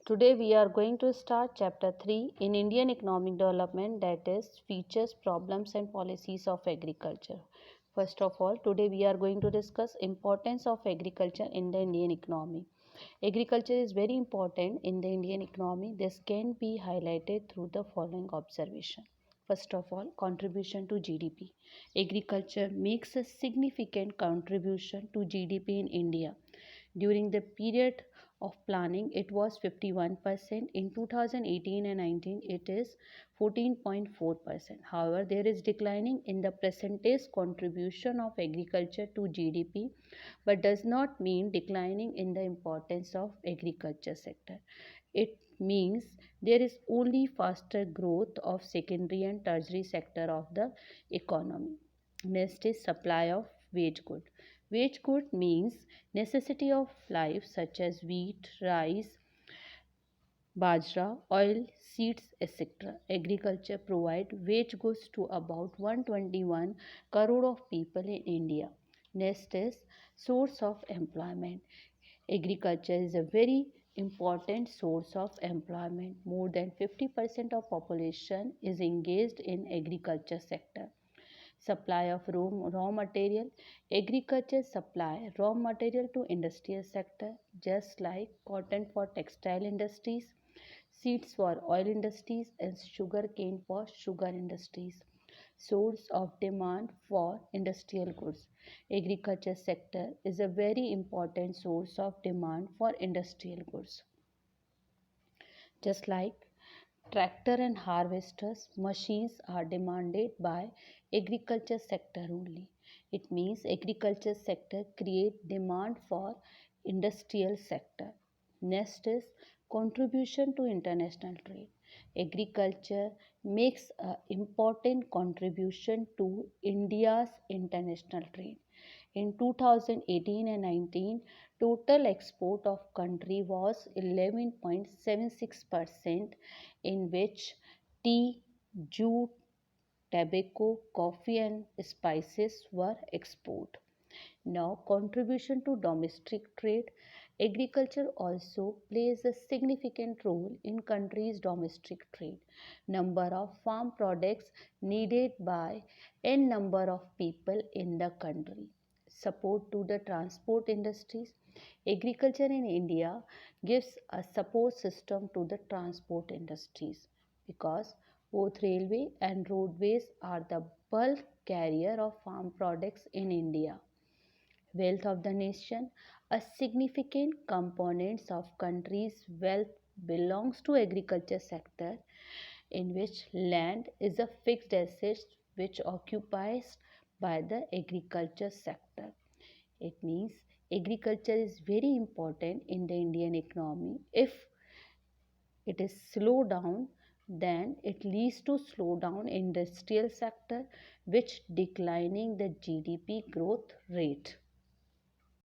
Today we are going to start chapter 3 in Indian economic development, that is features, problems and policies of agriculture. First of all, today we are going to discuss importance of agriculture in the Indian economy. Agriculture is very important in the Indian economy. This can be highlighted through the following observation. First of all, contribution to GDP. Agriculture makes a significant contribution to GDP in India. During the period of planning, it was 51%. In 2018 and 19, it is 14.4%. However, there is declining in the percentage contribution of agriculture to GDP, but does not mean declining in the importance of agriculture sector. It means there is only faster growth of secondary and tertiary sector of the economy. Next is supply of wage good. Wage good means necessity of life such as wheat, rice, bajra, oil, seeds, etc. Agriculture provide wage goods to about 121 crore of people in India. Next is source of employment. Agriculture is a very important source of employment. More than 50% of population is engaged in agriculture sector. Supply of raw material. Agriculture supply raw material to industrial sector just like cotton for textile industries, seeds for oil industries and sugar cane for sugar industries. Source of demand for industrial goods. Agriculture sector is a very important source of demand for industrial goods. Just like tractor and harvesters, machines are demanded by agriculture sector only. It means agriculture sector create demand for industrial sector. Next is contribution to international trade. Agriculture makes an important contribution to India's international trade. In 2018 and 19, total export of country was 11.76%, in which tea, jute, tobacco, coffee and spices were export. Now, contribution to domestic trade. Agriculture also plays a significant role in country's domestic trade. Number of farm products needed by n number of people in the country. Support to the transport industries. Agriculture in India gives a support system to the transport industries because both railway and roadways are the bulk carrier of farm products in India. Wealth of the nation. A significant component of country's wealth belongs to agriculture sector, in which land is a fixed asset which occupies by the agriculture sector. It means agriculture is very important in the Indian economy. If it is slow down, then it leads to slow down industrial sector, which declining the GDP growth rate.